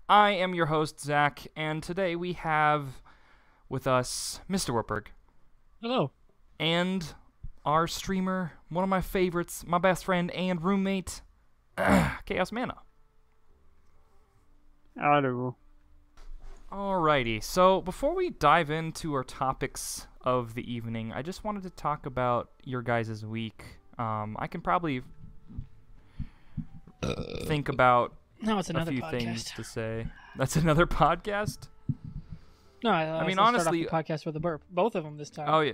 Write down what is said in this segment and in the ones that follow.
I am your host, Zach, and today we have with us Mr. Wartburg. Hello. And our streamer, one of my favorites, my best friend and roommate, Chaos Mana. Audible. Alrighty, so before we dive into our topics of the evening, I just wanted to talk about your guys' week. I can probably think about It's another a few podcast. things to say. That's another podcast? No, I mean, start honestly, off the podcast with a burp. Both of them this time. Oh yeah,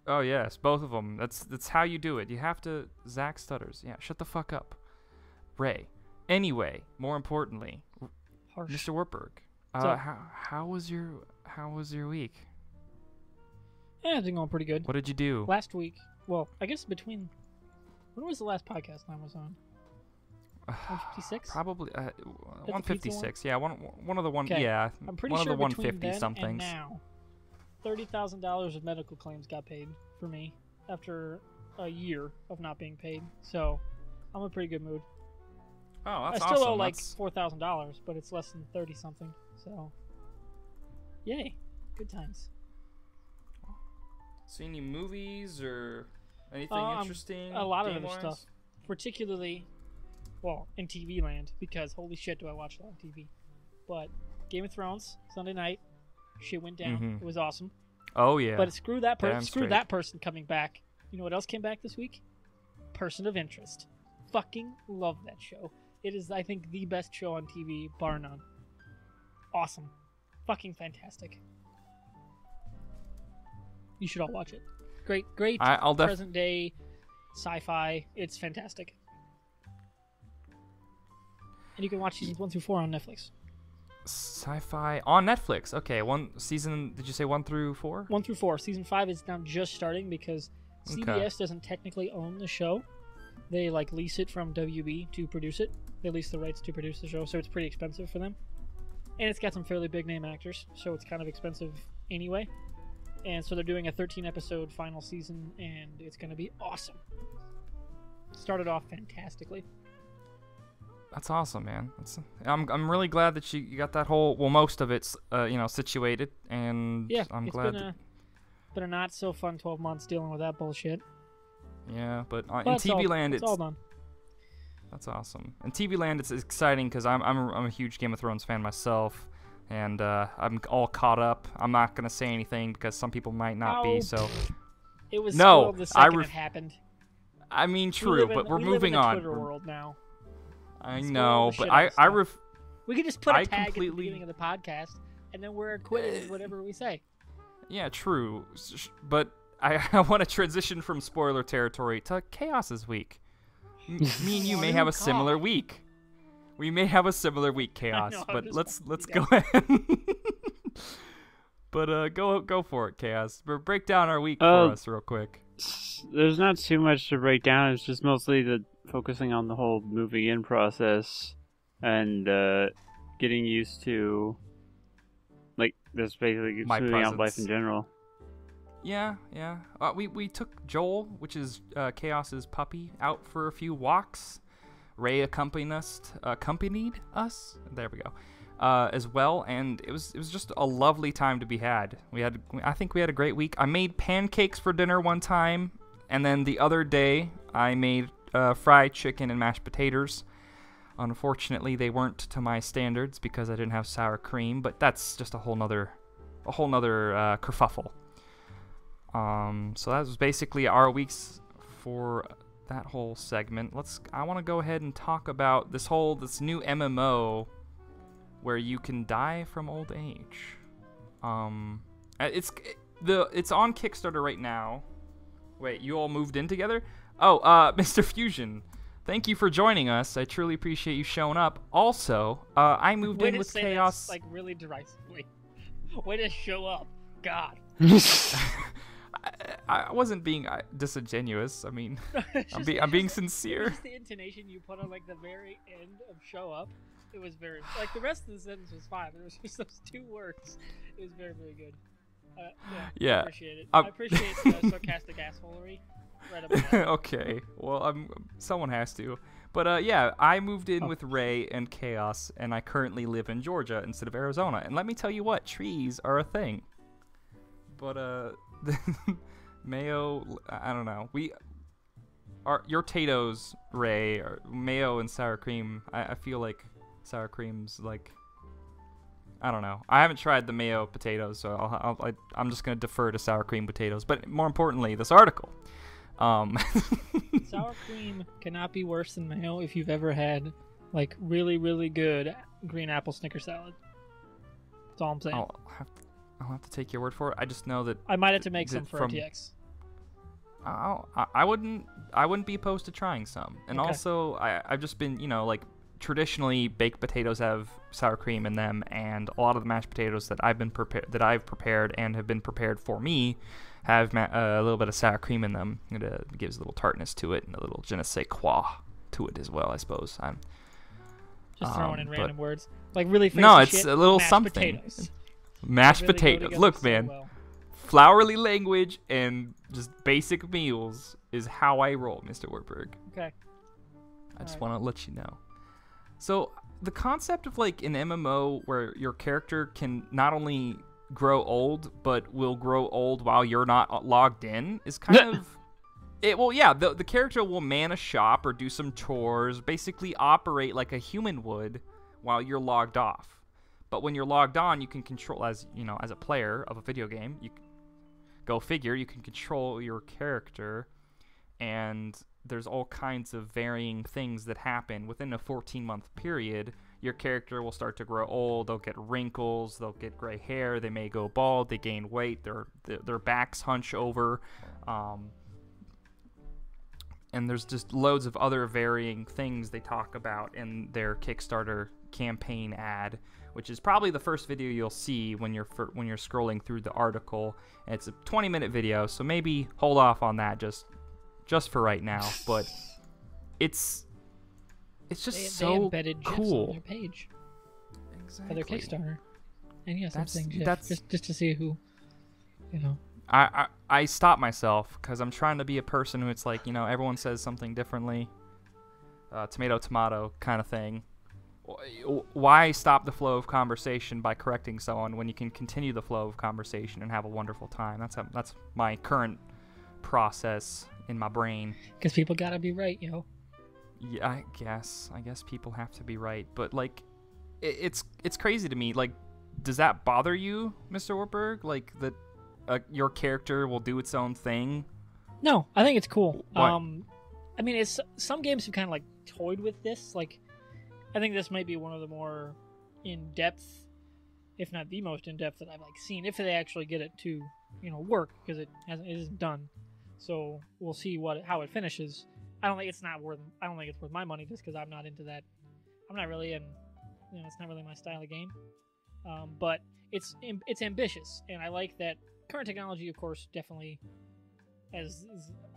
oh yes, both of them. That's how you do it. You have to. Zach stutters. Yeah, shut the fuck up, Ray. Anyway, more importantly, Harsh. Mr. Wartburg, So- how was your week? Yeah, it's been going pretty good. What did you do? Last week, well, I guess between. When was the last podcast I was on? 156? Probably the 156. Yeah, one of the one. Okay. Yeah, I'm pretty one sure of the between 150 then somethings. and now, $30,000 of medical claims got paid for me after a year of not being paid. So, I'm in a pretty good mood. Oh, that's I still awesome. owe like That's- $4,000, but it's less than 30 something. So, yay, good times. See any movies or anything interesting? A lot of other game-wise? stuff, particularly, well, in TV land, because holy shit, do I watch a lot of TV. But Game of Thrones Sunday night, shit went down. Mhm. It was awesome. Oh yeah. But screw that Damn person. Screw straight. that person coming back. You know what else came back this week? Person of Interest. Fucking love that show. It is, I think, the best show on TV, bar none. Awesome. Fucking fantastic. You should all watch it. Great I'll present day sci-fi. It's fantastic. And you can watch seasons 1 through 4 on Netflix. Sci-fi on Netflix. Okay, one season. Did you say 1 through 4? 1 through 4. Season 5 is now just starting because Okay. CBS doesn't technically own the show. They lease it from WB to produce it. They lease the rights to produce the show, so it's pretty expensive for them. And it's got some fairly big name actors, so it's kind of expensive anyway. And so they're doing a 13 episode final season, and it's going to be awesome. Started off fantastically. That's awesome, man. I'm really glad that you got that whole most of it's situated, and Yeah, I'm it's glad. been a not so fun 12 months dealing with that bullshit. Yeah, but in But TV land, it's all done. That's awesome. In TV land, it's exciting because I'm a huge Game of Thrones fan myself, and I'm all caught up. I'm not gonna say anything because some people might not be. So It was No, spoiled the second I it happened. I mean, We true, live in- but we're we live moving in the on. Twitter world now. I Spoil know, the but shit out of stuff. We could just put a I tag at the completely- beginning of the podcast, and then we're acquitted with whatever we say. Yeah, true. But I want to transition from spoiler territory to Chaos's week. Me and you may have a similar week. We may have a similar week, Chaos. know, I'm But just let's fucking go ahead. But go for it, Chaos. But break down our week Oh. for us real quick. There's not too much to break down. It's just mostly the focusing on the whole moving in process and getting used to, like, just basically My smoothing out life presence. in general. Yeah. We took Joel, which is Chaos's puppy, out for a few walks. Ray accompanied us. There we go. As well, and it was just a lovely time to be had. I think we had a great week. I made pancakes for dinner one time, and then the other day I made fried chicken and mashed potatoes. Unfortunately, they weren't to my standards because I didn't have sour cream, but that's just a whole nother kerfuffle. So that was basically our weeks for that whole segment. I want to go ahead and talk about this new MMO where you can die from old age. It's on Kickstarter right now. Wait, you all moved in together? Oh, Mr. Fusion, thank you for joining us. I truly appreciate you showing up. Also, I moved Way in to with say Chaos. that's, like, really derisively. Way to show up. God. I wasn't being disingenuous. I mean, It's I'm just- being sincere. Just the intonation you put on, like, the very end of show up. It was very, like, the rest of the sentence was fine. There was just those 2 words. It was very, very good. Yeah. I appreciate it. I appreciate the sarcastic assholery. Right up there. Okay. Well, someone has to. But yeah, I moved in with Ray and Chaos, and I currently live in Georgia instead of Arizona. And let me tell you what, trees are a thing. But mayo, I don't know. Your potatoes, Ray, are mayo and sour cream. I feel like sour cream's like, I don't know. I haven't tried the mayo potatoes, so I'm just gonna defer to sour cream potatoes. But more importantly, this article. Sour cream cannot be worse than mayo if you've ever had like really, really good green apple Snicker salad. That's all I'm saying. I'll have to take your word for it. I just know that I might have to make some for RTX. I wouldn't be opposed to trying some. And Okay. also, I've just been, like, traditionally baked potatoes have sour cream in them, and a lot of the mashed potatoes that I've prepared and have been prepared for me have a little bit of sour cream in them. It gives a little tartness to it and a little je ne sais quoi to it as well, I suppose. Just throwing in random words, like really fancy No, it's shit, a little mashed something. Potatoes. Mashed They really go potatoes. together Look, so man. well. Flowery language and just basic meals is how I roll, Mr. Warburg. Okay. I just Alright. want to let you know. So the concept of like an MMO where your character can not only grow old but will grow old while you're not logged in is kind of the character will man a shop or do some chores, basically operate like a human would while you're logged off. But when you're logged on, you can control, as a player of a video game, go figure, you can control your character, and there's all kinds of varying things that happen within a 14-month period. Your character will start to grow old, they'll get wrinkles, they'll get gray hair, they may go bald, they gain weight, their backs hunch over, and there's just loads of other varying things they talk about in their Kickstarter campaign ad, which is probably the first video you'll see when you're scrolling through the article. And it's a 20-minute video, so maybe hold off on that just for right now. But it's just They so embedded GIFs cool. on their page Exactly. for their Kickstarter, and yeah, some That's- things that's- just to see who, I stop myself because I'm trying to be a person who it's like, everyone says something differently. Tomato, tomato kind of thing. Why stop the flow of conversation by correcting someone when you can continue the flow of conversation and have a wonderful time? That's my current process in my brain. because people gotta be right, Yeah, I guess people have to be right, but like, it's crazy to me. Like, does that bother you, Mr. Warburg? Like that your character will do its own thing? No, I think it's cool. What? I mean, it's some games have kind of like toyed with this. Like, I think this might be one of the more in-depth, if not the most in-depth that I've like seen. If they actually get it to, work, because it isn't done. So we'll see how it finishes. I don't think it's worth my money just because I'm not into that. I'm not really in. It's not really my style of game. But it's ambitious, and I like that current technology, of course, definitely as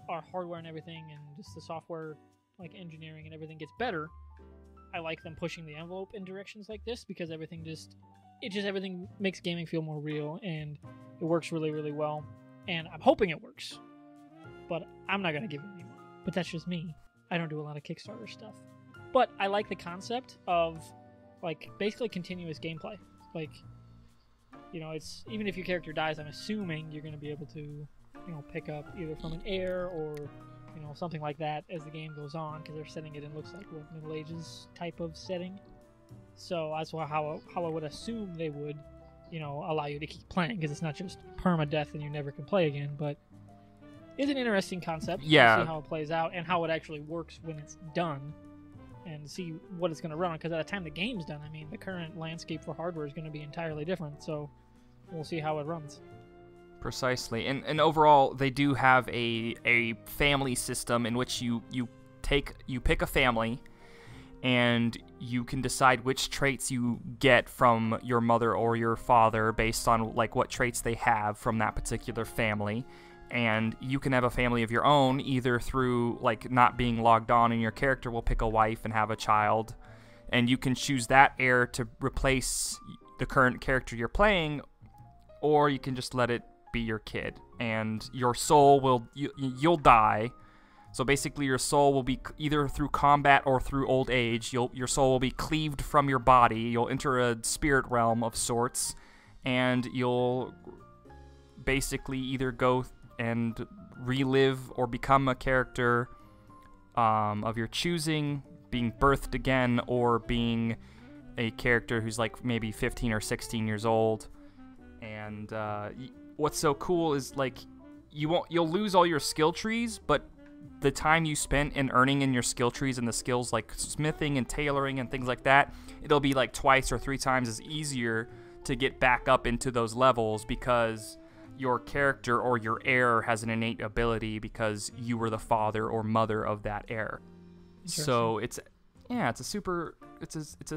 our hardware and everything, and just the software, like engineering and everything, gets better. I like them pushing the envelope in directions like this because everything makes gaming feel more real, and it works really, really well. And I'm hoping it works, but I'm not gonna give it any money. But that's just me. I don't do a lot of Kickstarter stuff, but I like the concept of like basically continuous gameplay. Like, it's even if your character dies, I'm assuming you're gonna be able to, pick up either from an heir or something like that as the game goes on, because they're setting it in looks like what Middle Ages type of setting. So that's how I would assume they would, allow you to keep playing, because it's not just permadeath and you never can play again. But it's an interesting concept. Yeah. We'll see how it plays out and how it actually works when it's done, and see what it's going to run on. Because at the time the game's done, I mean, the current landscape for hardware is going to be entirely different. So we'll see how it runs. Precisely, and overall, they do have a family system in which you pick a family, and you can decide which traits you get from your mother or your father based on like what traits they have from that particular family. And you can have a family of your own either through like not being logged on, and your character will pick a wife and have a child, and you can choose that heir to replace the current character you're playing, or you can just let it be your kid, and your soul you'll die, So basically, your soul will be either through combat or through old age. Your soul will be cleaved from your body. You'll enter a spirit realm of sorts, and you'll basically either go and relive or become a character of your choosing, being birthed again, or being a character who's like maybe 15 or 16 years old. And what's so cool is like you'll lose all your skill trees, but the time you spent in earning in your skill trees and the skills like smithing and tailoring and things like that, it'll be like twice or 3 times as easier to get back up into those levels because your character or your heir has an innate ability because you were the father or mother of that heir. So it's a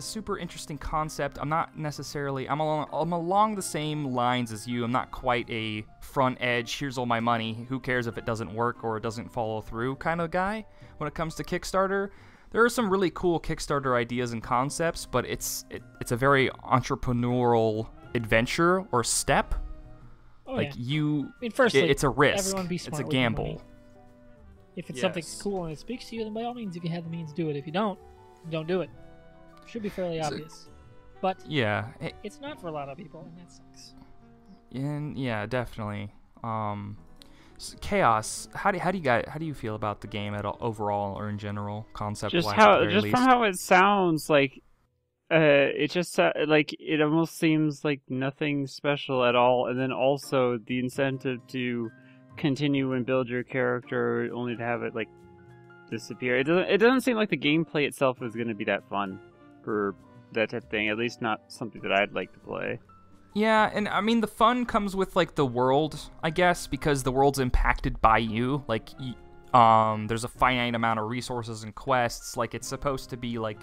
super interesting concept. I'm not necessarily I'm along the same lines as you. I'm not quite a front edge, here's all my money, who cares if it doesn't work or it doesn't follow through kind of guy when it comes to Kickstarter. There are some really cool Kickstarter ideas and concepts, but it's a very entrepreneurial adventure or step. Oh, like yeah. I mean, firstly, it's a risk. Everyone be smart it's a with your gamble. money. If it's something cool and it speaks to you, then by all means, if you have the means, do it. If you don't do it. Should be fairly obvious. But yeah, it's not for a lot of people, and that sucks. And yeah, definitely. Chaos. How do you feel about the game overall or in general, concept wise? Just from how it sounds, like it just like it almost seems like nothing special at all, and then also the incentive to continue and build your character only to have it like disappear. It doesn't seem like the gameplay itself is going to be that fun for that type of thing. At least not something that I'd like to play. Yeah, and I mean the fun comes with like the world, I guess, because the world's impacted by you. Like, there's a finite amount of resources and quests. Like it's supposed to be like,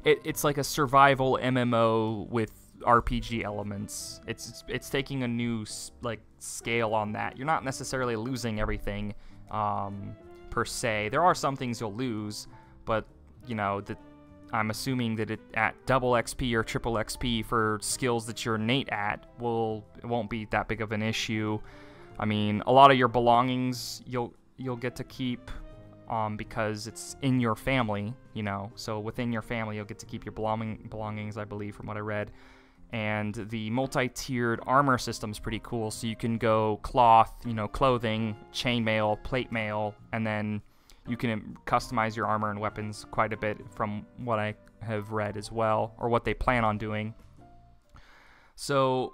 it's like a survival MMO with RPG elements. It's taking a new like scale on that. You're not necessarily losing everything, per se. There are some things you'll lose, but you know that. I'm assuming that it at double XP or triple XP for skills that you're innate at it won't be that big of an issue. I mean, a lot of your belongings you'll get to keep because it's in your family, you know. So within your family you'll get to keep your belongings, I believe, from what I read. And the multi-tiered armor system is pretty cool. So you can go cloth, clothing, chainmail, plate mail, and then you can customize your armor and weapons quite a bit from what I have read as well, or what they plan on doing. So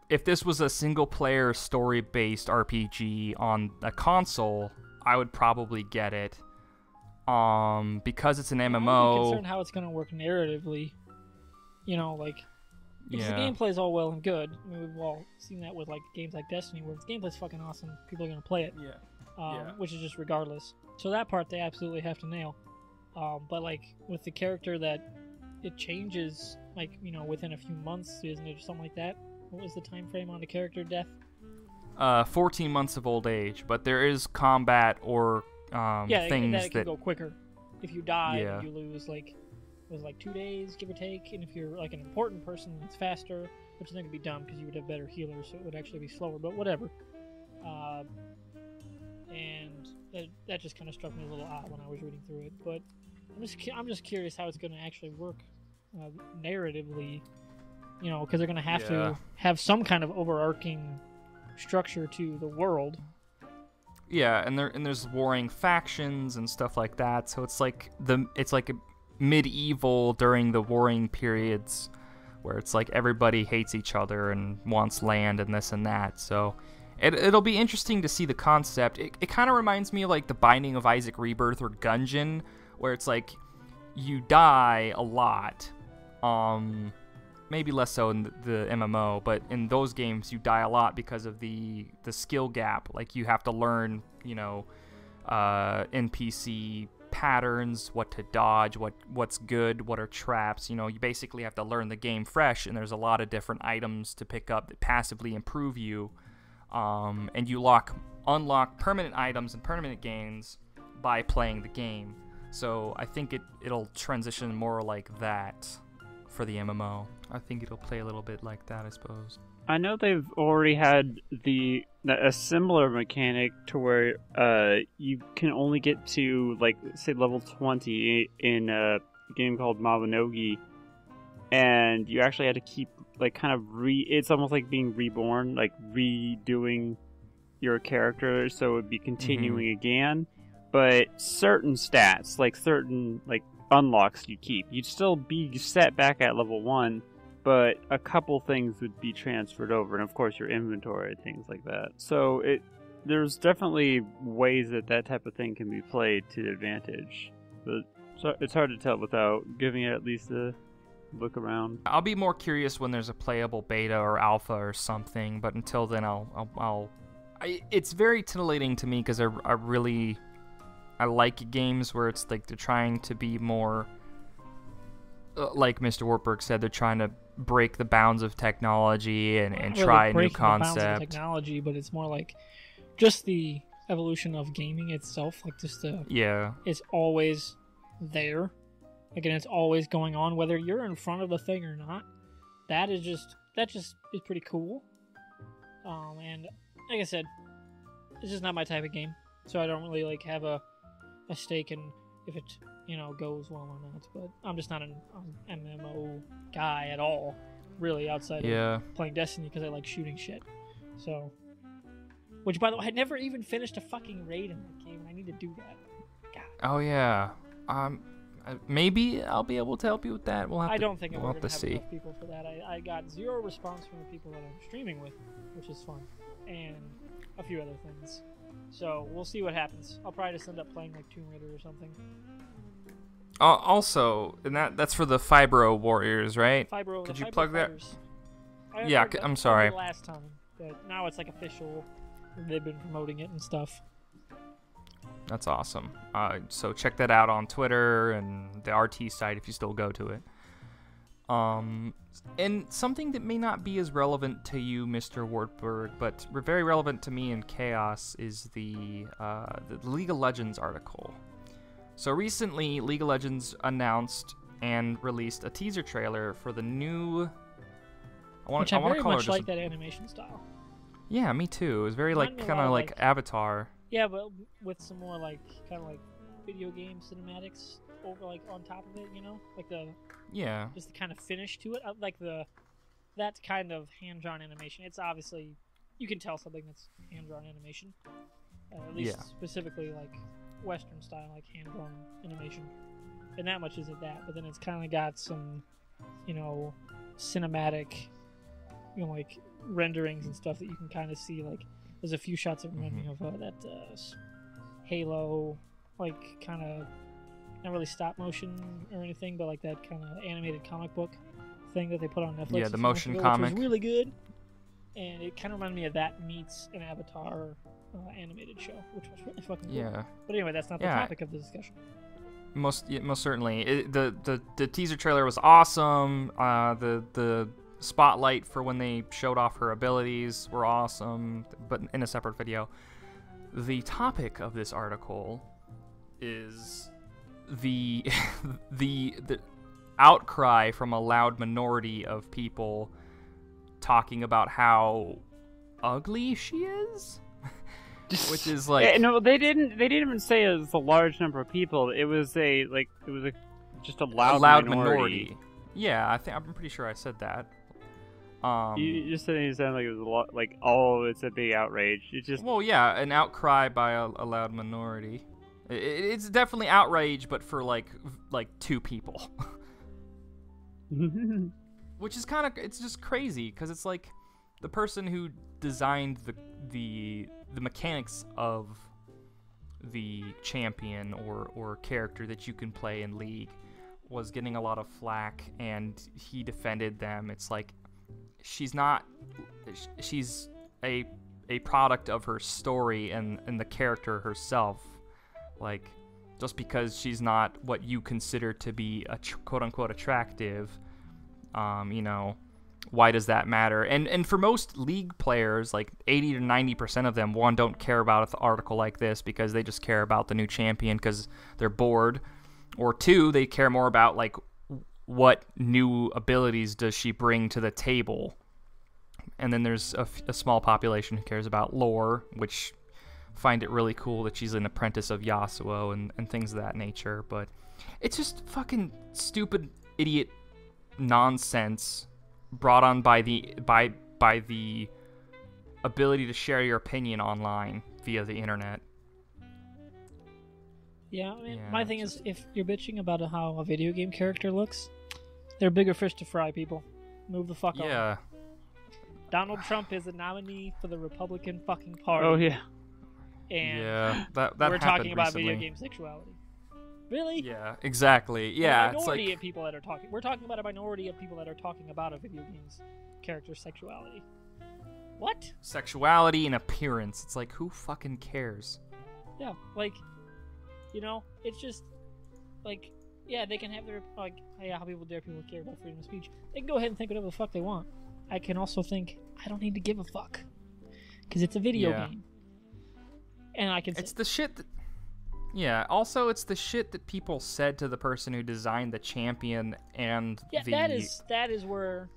if this was a single-player story-based RPG on a console, I would probably get it. Because it's an MMO. I'm concerned how it's going to work narratively. Because the gameplay is all well and good. I mean, we've all seen that with games like Destiny, where the gameplay's fucking awesome. People are going to play it. Which is just regardless. So that part they absolutely have to nail. But with the character that it changes, within a few months, isn't it, or something like that? What was the time frame on the character death? 14 months of old age, but there is combat or things that can go quicker. If you die, you lose it was 2 days, give or take. And if you're an important person, it's faster, which is not gonna be dumb because you would have better healers, so it would actually be slower. But whatever. And that just kind of struck me a little odd when I was reading through it. But I'm just curious how it's going to actually work narratively, because they're going to have to have some kind of overarching structure to the world. Yeah, and there's warring factions and stuff like that. So it's like a medieval during the warring periods, where it's like everybody hates each other and wants land and this and that. So it'll be interesting to see the concept. It kind of reminds me of the Binding of Isaac Rebirth or Gungeon, where it's like you die a lot. Maybe less so in the MMO, but in those games you die a lot because of the skill gap. Like you have to learn, NPC patterns, what to dodge, what's good, what are traps. You basically have to learn the game fresh, and there's a lot of different items to pick up that passively improve you. And you unlock permanent items and permanent gains by playing the game. So I think it'll transition more like that for the MMO. I think it'll play a little bit like that, I suppose. I know they've already had a similar mechanic to where you can only get to, like, say level 20 in a game called Mabinogi, and you actually had to keep, like, kind of it's almost like being reborn, like redoing your character, so it would be continuing again. But certain stats, like certain unlocks you keep, you'd still be set back at level 1, but a couple things would be transferred over, and of course your inventory, things like that. So there's definitely ways that type of thing can be played to advantage, but it's hard to tell without giving it at least a look around. I'll be more curious when there's a playable beta or alpha or something, but until then it's very titillating to me because I like games where it's like they're trying to be more, like Mr. Wartburg said, they're trying to break the bounds of technology and try a new concept. The bounds of technology, but it's more like just the evolution of gaming itself. Like just it's always there. Again, it's always going on, whether you're in front of the thing or not. That just is pretty cool. And like I said, it's just not my type of game, so I don't really like have a stake in if it goes well or not. But I'm just not an MMO guy at all, really, outside of playing Destiny because I like shooting shit. So, which by the way, I never even finished a fucking raid in that game, and I need to do that. God. Oh yeah. Maybe I'll be able to help you with that. I don't think I'm going to have enough people for that. I got zero response from the people that I'm streaming with, which is fun, and a few other things. So we'll see what happens. I'll probably just end up playing like Tomb Raider or something. Also, and that's for the Fibro Warriors, right? Could you plug Fighters. that? Yeah, I'm sorry. Last time, but now it's like official. They've been promoting it and stuff. That's awesome. So check that out on Twitter and the RT site if you still go to it. And something that may not be as relevant to you, Mr. Wartburg, but very relevant to me in Chaos is the League of Legends article. So recently, League of Legends announced and released a teaser trailer for the new. I very much like that animation style. Yeah, me too. It was very kind of like Avatar. Yeah, but with some more kind of video game cinematics over on top of it, like just the kind of finish to it, that kind of hand-drawn animation. It's obviously you can tell something that's hand-drawn animation, at least specifically Western style, hand-drawn animation, and that much isn't that. But then it's kind of got some, cinematic, renderings and stuff that you can kind of see. There's a few shots that remind me of that Halo, kind of not really stop motion or anything, but that kind of animated comic book thing that they put on Netflix. Yeah, the motion comic, which was really good, and it kind of reminded me of that meets an Avatar animated show, which was really fucking cool. Yeah. But anyway, that's not the topic of the discussion. Most certainly, the teaser trailer was awesome. The spotlight for when they showed off her abilities were awesome, but in a separate video. The topic of this article is the outcry from a loud minority of people talking about how ugly she is, which is no, they didn't even say it was a large number of people. It was just a loud minority. Yeah, I'm pretty sure I said that. You just said it sounded like it was a lot, it's a big outrage. It just an outcry by a loud minority. It's definitely outrage, but for two people, which is it's just crazy because it's the person who designed the mechanics of the champion or character that you can play in League was getting a lot of flack, and he defended them. It's she's a product of her story and the character herself. Just because she's not what you consider to be quote-unquote attractive, why does that matter? And for most League players, 80 to 90% of them, one, don't care about an article like this because they just care about the new champion because they're bored, or two, they care more about what new abilities does she bring to the table. And then there's a small population who cares about lore, which find it really cool that she's an apprentice of Yasuo and things of that nature. But it's just fucking stupid, idiot nonsense brought on by the ability to share your opinion online via the internet. Yeah, I mean, my thing is, if you're bitching about how a video game character looks, there are bigger fish to fry, people. Move the fuck on. Yeah. Donald Trump is a nominee for the Republican fucking party. Oh yeah. And yeah, that we're talking happened about recently. video game sexuality. Really? Yeah, exactly. Yeah, A minority it's like of people that are talking. We're talking about a minority of people that are talking about a video game's character sexuality. What? sexuality and appearance. It's like, who fucking cares? Yeah, like, you know, it's just like, yeah, they can have their like, yeah, how people care about freedom of speech. They can go ahead and think whatever the fuck they want. I can also think I don't need to give a fuck because it's a video game, and I can. It's the shit that. Yeah. Also, it's the shit that people said to the person who designed the champion and yeah, the. that is where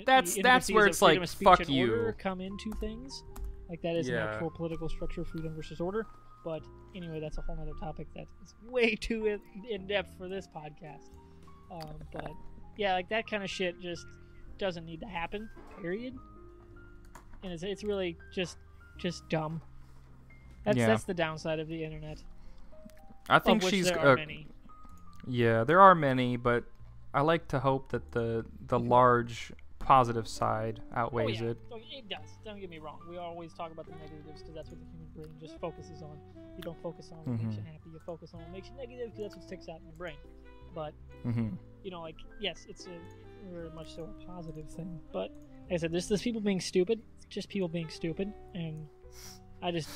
that's where it's like, fuck you. Come into things like that is an actual political structure, freedom versus order. But anyway, that's a whole other topic that is way too in depth for this podcast. But yeah, like that kind of shit just doesn't need to happen. Period. And it's really just dumb. That's the downside of the internet. I think of which she's. There are many. Yeah, there are many, but I like to hope that the large positive side outweighs it. It does. Don't get me wrong. We always talk about the negatives because that's what the human brain just focuses on. You don't focus on what makes you happy. You focus on what makes you negative because that's what sticks out in your brain. But you know, like, yes, it's a very much so a positive thing. But like I said, this people being stupid. It's just people being stupid, and it just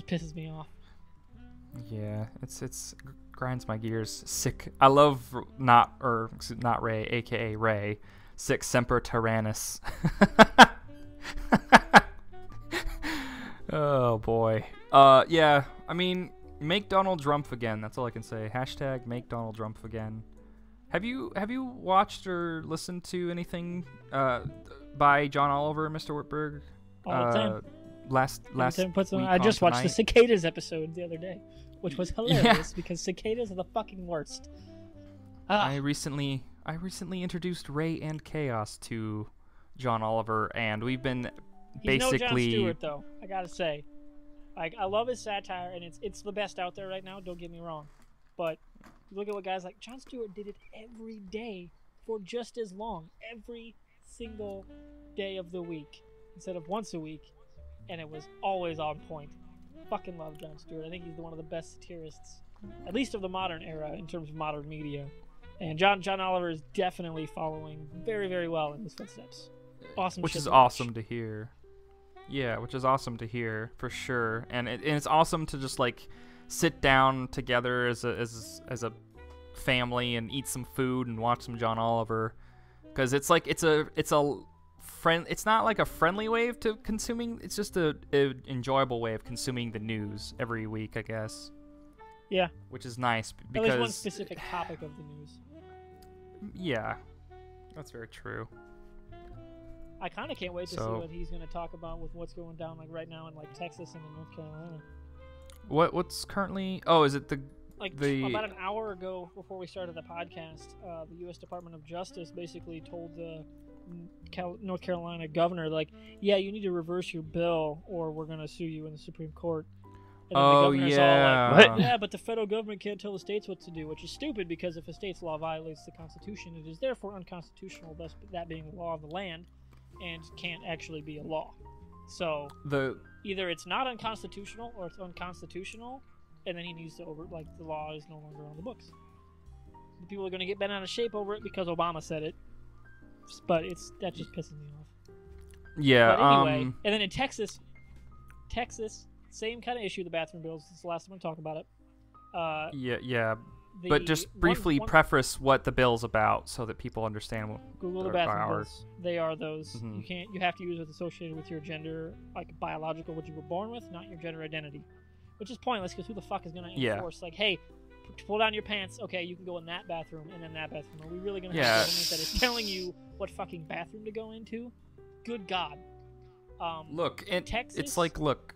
pisses me off. Yeah, it's grinds my gears. Sick. I love not Ray, aka Ray. Sic Semper Tyrannis. Oh boy. Yeah. I mean, make Donald Trump again. That's all I can say. # make Donald Trump again. Have you watched or listened to anything by John Oliver, Mr. Whitberg? All the time. Last week I just on watched the Tonight? cicadas episode the other day, which was hilarious because cicadas are the fucking worst. I recently introduced Ray and Chaos to John Oliver, and we've been He's basically. no Jon Stewart, though. I gotta say, like, I love his satire, and it's the best out there right now. Don't get me wrong, but look at what guys like Jon Stewart did it every day for just as long, every single day of the week instead of once a week, and it was always on point. Fucking love Jon Stewart. I think he's one of the best satirists, at least of the modern era in terms of modern media. And John Oliver is definitely following very, very well in his footsteps. Awesome, which shit is to awesome watch. to hear. Yeah, which is awesome to hear for sure, and it's awesome to just like sit down together as a family and eat some food and watch some John Oliver, because it's like it's a friend. It's not like a friendly way of consuming. It's just a enjoyable way of consuming the news every week, I guess. Yeah, which is nice at because least one specific topic of the news. Yeah, that's very true. I kind of can't wait to see So- what he's going to talk about with what's going down like right now in like Texas and in North Carolina. What's currently? Oh, is it About an hour ago, before we started the podcast, the U.S. Department of Justice basically told the North Carolina governor, like, yeah, you need to reverse your bill or we're going to sue you in the Supreme Court. And then the governor's all like, What? yeah, but the federal government can't tell the states what to do, which is stupid because if a state's law violates the Constitution, it is therefore unconstitutional, thus that being the law of the land, and can't actually be a law. So either it's not unconstitutional or it's unconstitutional, and then he needs to the law is no longer on the books. The people are going to get bent out of shape over it because Obama said it, but that just pisses me off. Yeah. But anyway, and then in Texas, same kind of issue. The bathroom bills. This is the last time I talk about it. Yeah. But just briefly preface what the bill's about so that people understand what. Google the bathroom bills. They are those. You have to use what's associated with your gender, like biological, what you were born with, not your gender identity. Which is pointless because who the fuck is going to enforce? Like, hey, pull down your pants. Okay, you can go in that bathroom and then that bathroom. Are we really gonna have Yeah. a government that is telling you what fucking bathroom to go into? Good God. Look, Texas. it's like, look,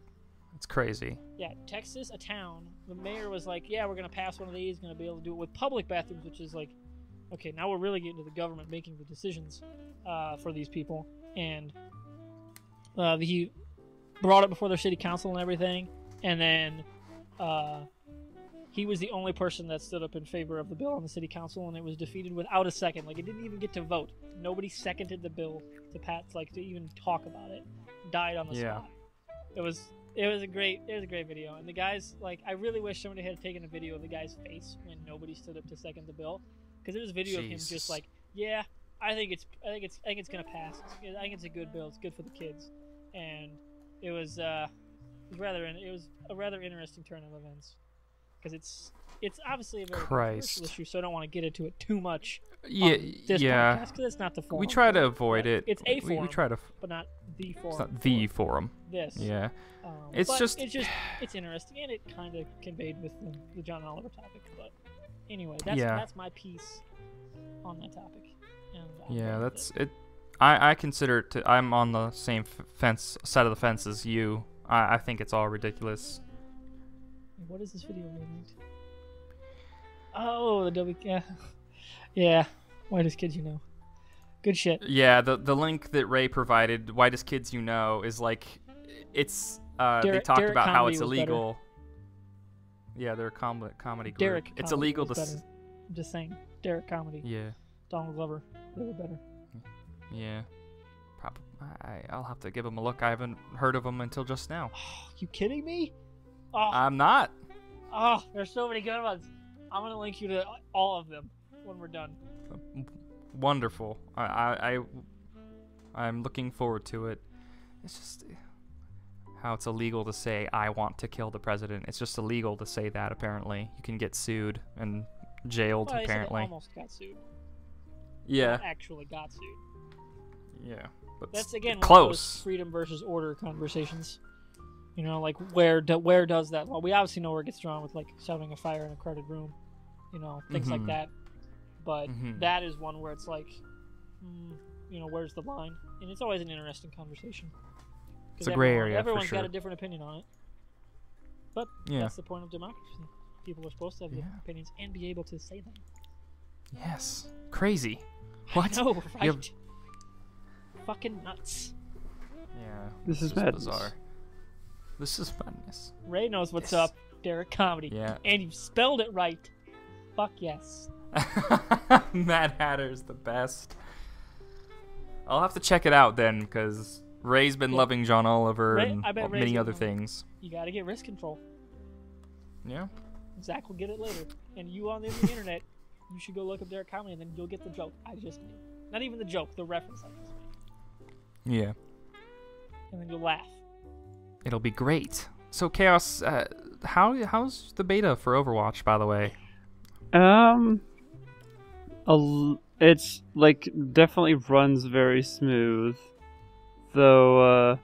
it's crazy. Yeah, Texas, a town. The mayor was like, "Yeah, we're gonna pass one of these. Gonna be able to do it with public bathrooms," which is like, okay, now we're really getting to the government making the decisions for these people. And he brought it before their city council and everything, and then he was the only person that stood up in favor of the bill on the city council, and it was defeated without a second. Like, it didn't even get to vote. Nobody seconded the bill to pass, like, to even talk about it. Died on the spot. It was a great video, and the guys, like, I really wish somebody had taken a video of the guy's face when nobody stood up to second the bill, because there was a video of him just like, yeah, I think it's gonna pass. I think it's a good bill. It's good for the kids, and it was a rather interesting turn of events, because it's obviously a very controversial issue, so I don't want to get into it too much. Yeah, this yeah. podcast, because it's not the forum. We try to avoid it. It's a forum. We try to, but not the forum. It's not the forum. This. Yeah. It's just it's interesting, and it kind of conveyed with the John Oliver topic. But anyway, that's my piece on that topic. And yeah, that's it. I consider it. I'm on the same side of the fence as you. I think it's all ridiculous. What is this video related? Oh, the yeah, whitest kids you know. Good shit. Yeah, the link that Ray provided, whitest kids you know, is like, it's they talked about how it's illegal. Yeah, they're a comedy group. Derek it's illegal to. I'm just saying, Derek Comedy. Yeah. Donald Glover, they were better. Yeah. Probably. I'll have to give them a look. I haven't heard of them until just now. You kidding me? Oh. I'm not. Oh, there's so many good ones. I'm gonna link you to all of them when we're done. Wonderful. I'm looking forward to it. It's just how it's illegal to say I want to kill the president. It's just illegal to say that. Apparently, you can get sued and jailed. Well, apparently, almost got sued. Yeah. Not actually got sued. Yeah, but that's again close. One of those freedom versus order conversations. You know, like where does that? Well, we obviously know where it gets drawn with like setting a fire in a crowded room. You know, things like that. But that is one where it's like, you know, where's the line? And it's always an interesting conversation. It's a gray area. Everyone's for sure. got a different opinion on it. But that's the point of democracy. People are supposed to have different opinions and be able to say them. Yes. Crazy. What? I know, right? Fucking nuts. Yeah. This is madness. Bizarre. This is madness. Ray knows what's up. Derek Comedy. Yeah. And you spelled it right. Fuck yes. Mad Hatter's the best. I'll have to check it out then, because Ray's been loving John Oliver and many other things. You gotta get risk control. Yeah. Zach will get it later. And you on the internet, you should go look up Derek Comedy, and then you'll get the joke I just made. Not even the joke, the reference I just made. Yeah. And then you'll laugh. It'll be great. So, Chaos, how's the beta for Overwatch, by the way? It's like definitely runs very smooth, though.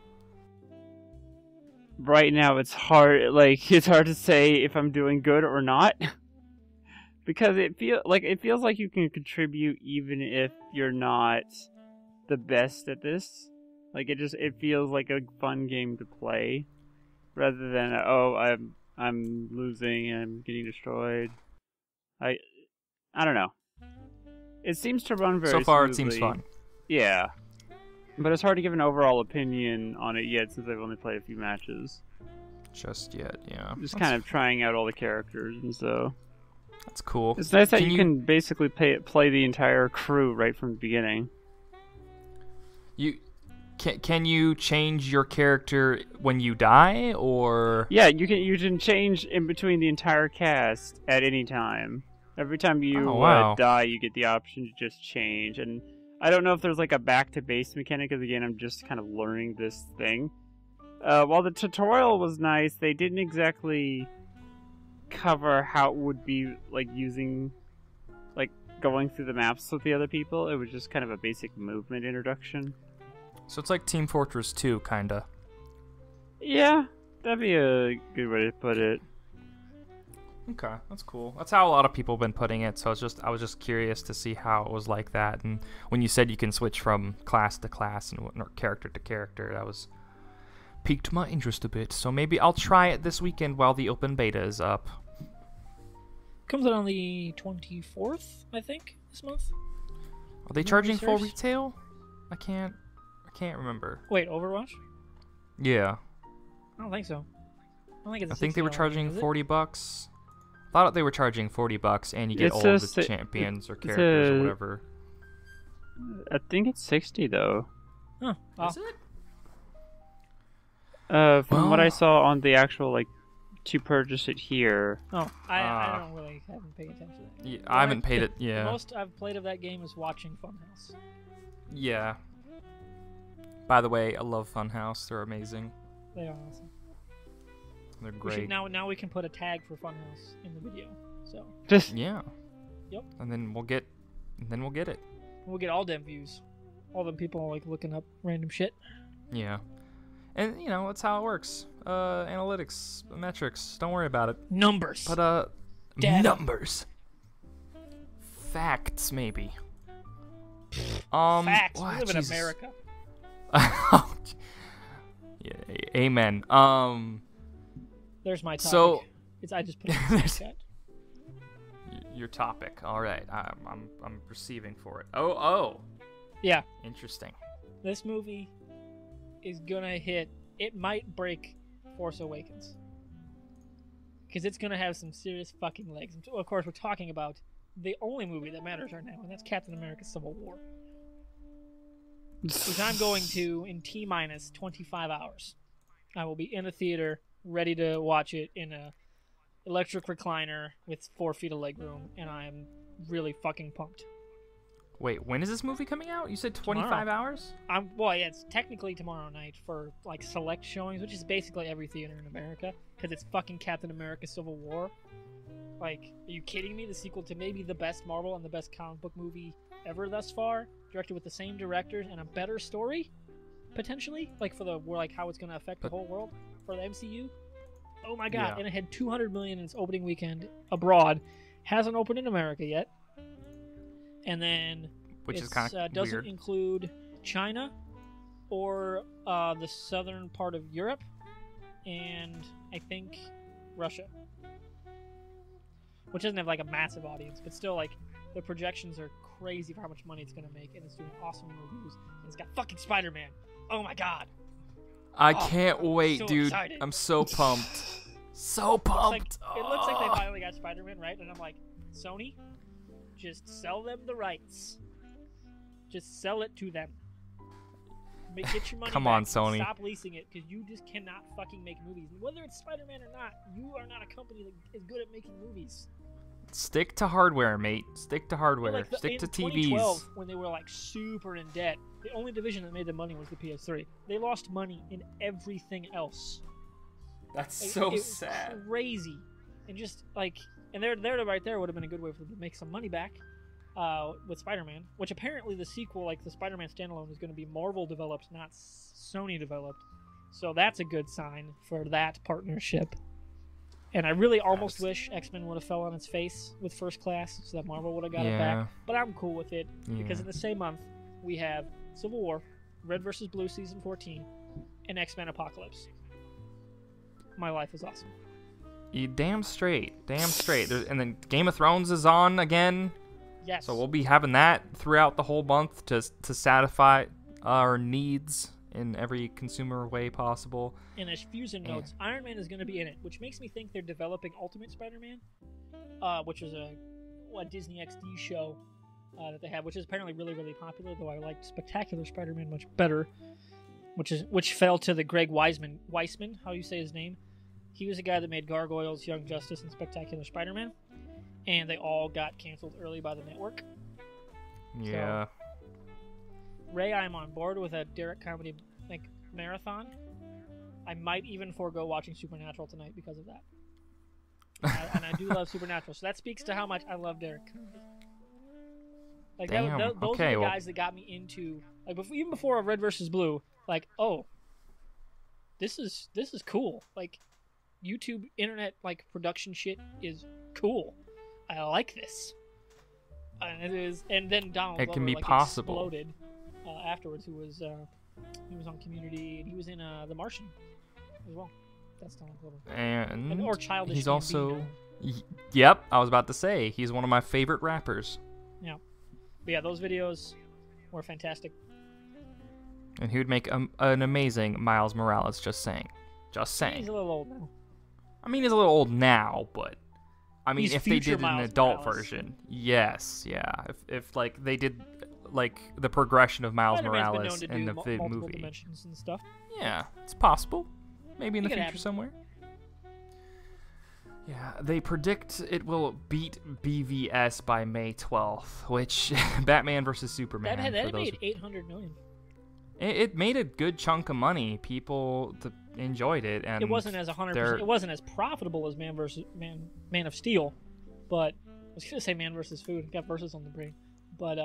Right now it's hard. Like it's hard to say if I'm doing good or not, because it feels like you can contribute even if you're not the best at this. Like it feels like a fun game to play, rather than I'm losing and I'm getting destroyed. I don't know. It seems to run very so far. smoothly. It seems fun. Yeah, but it's hard to give an overall opinion on it yet since I've only played a few matches. Just yet, yeah. Just kind of trying out all the characters and so. That's cool. It's nice that you can basically play the entire crew right from the beginning. Can you change your character when you die, or? Yeah, you can change in between the entire cast at any time. Every time you die, you get the option to just change. And I don't know if there's like a back to base mechanic, because again, I'm just kind of learning this thing. While the tutorial was nice, they didn't exactly cover how it would be like going through the maps with the other people. It was just kind of a basic movement introduction. So it's like Team Fortress 2, kinda. Yeah, that'd be a good way to put it. Okay, that's cool. That's how a lot of people have been putting it. So I was just curious to see how it was like that. And when you said you can switch from class to class and or character to character, that was piqued my interest a bit. So maybe I'll try it this weekend while the open beta is up. Comes out on the 24th, I think, this month. Are they charging full retail? I can't remember. Wait, Overwatch? Yeah. I don't think so. I think they were charging $40. Thought they were charging $40 and you get all of the champions or characters or whatever. I think it's 60 though. Oh, wow. Is it? From what I saw on the actual to purchase it here. Oh, I don't really haven't paid attention to that. Yeah, I haven't paid it. Yeah. The most I've played of that game is watching Funhouse. Yeah. By the way, I love Funhouse. They're amazing. They are awesome. They're great. Now we can put a tag for Funhouse in the video. So. Yeah. Yep. And then we'll get it. We'll get all them views. All them people looking up random shit. Yeah. And that's how it works. Analytics, metrics. Don't worry about it. Numbers. But Data. Numbers. Facts, maybe. Facts. Wow, we live in America. Yeah, amen. There's my topic. So I just put it in the chat. Your topic. All right. I'm receiving for it. Oh. Yeah. Interesting. This movie is gonna hit. It might break Force Awakens because it's gonna have some serious fucking legs. And of course, we're talking about the only movie that matters right now, and that's Captain America: Civil War, which I'm going to in T-minus 25 hours. I will be in a theater, ready to watch it in a electric recliner with 4 feet of legroom, and I am really fucking pumped. Wait, when is this movie coming out? You said 25 hours? Well, yeah, it's technically tomorrow night for select showings, which is basically every theater in America, because it's fucking Captain America: Civil War. Are you kidding me? The sequel to maybe the best Marvel and the best comic book movie ever thus far, directed with the same directors and a better story, potentially, for how it's going to affect the whole world for the MCU. Oh my god! Yeah. And it had $200 million in its opening weekend abroad, hasn't opened in America yet. And then which is kind of doesn't weird. Include China or the southern part of Europe, and I think Russia, which doesn't have a massive audience, but still the projections are crazy for how much money it's gonna make, and it's doing awesome reviews. And it's got fucking Spider-Man. Oh my god! I can't wait, so dude. excited. I'm so pumped. So pumped. It looks like they finally got Spider-Man right, and I'm like, Sony, just sell them the rights. Just sell it to them. Get your money Come back. on, Sony. Stop leasing it, because you just cannot fucking make movies. Whether it's Spider-Man or not, you are not a company that is good at making movies. Stick to hardware, mate. Stick to hardware. Stick to TVs. 2012, when they were super in debt, the only division that made them money was the PS3. They lost money in everything else. That's so sad. Crazy. And just and there right there would have been a good way for them to make some money back with Spider-Man, which apparently the sequel, the Spider-Man standalone, is going to be Marvel developed, not Sony developed. So that's a good sign for that partnership. And I really almost wish X-Men would have fell on its face with First Class, so that Marvel would have got it back. But I'm cool with it, because in the same month, we have Civil War, Red vs. Blue Season 14, and X-Men Apocalypse. My life is awesome. You damn straight. And then Game of Thrones is on again. Yes. So we'll be having that throughout the whole month to satisfy our needs in every consumer way possible. And as Fusion notes, Iron Man is going to be in it, which makes me think they're developing Ultimate Spider-Man, which is a Disney XD show that they have, which is apparently really, really popular, though I liked Spectacular Spider-Man much better, which fell to the Greg Weisman, how do you say his name? He was the guy that made Gargoyles, Young Justice, and Spectacular Spider-Man, and they all got canceled early by the network. Yeah. So, Ray, I'm on board with a Derek comedy marathon. I might even forego watching Supernatural tonight because of that. And I do love Supernatural, so that speaks to how much I love Derek comedy. Those are the guys that got me into even before Red vs. Blue. Oh, this is cool. YouTube internet like production shit is cool. I like this. And it is, and then Donald It Glover, can be like, possible. exploded afterwards. He was on Community, and he was in The Martian as well. That's Donald Glover. And Or Childish he's Gambino. also... Yep, I was about to say, he's one of my favorite rappers. Yeah. But yeah, those videos were fantastic. And he would make an amazing Miles Morales, just saying. Just saying. He's a little old now. I mean, he's a little old now, but... I mean, He's if they future did an Miles adult Morales. version, yes, yeah. If like they did like the progression of Miles Spider-Man's been known Morales to in do the multiple movie, dimensions and stuff. yeah, it's possible. Maybe in the It could future happen. somewhere. Yeah, they predict it will beat BVS by May 12th, which Batman vs Superman. That for those, made $800 million. it made a good chunk of money. People enjoyed it, and It wasn't as 100%. It wasn't as profitable as Man of Steel, but I was gonna say Man versus Food. Got versus on the brain, but